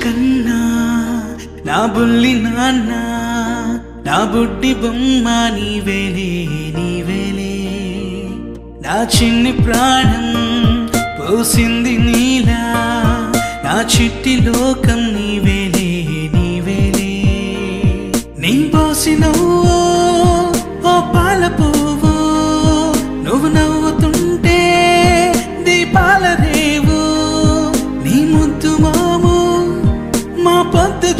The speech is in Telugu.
కన్నా నా బుల్లి నాన్న నా బుడ్డి బొమ్మ నీవేలే నీవేలే నా చిన్ని ప్రాణం పోసింది నీలా నా చిట్టి లోకం నీవేలే నీవేలే నీ పోసినవో ఓ పాల పువ్వు నువ్వు నవ్వుతుంటే దీపాల రేవు నీ ముద్దు మాము మా పొద్దు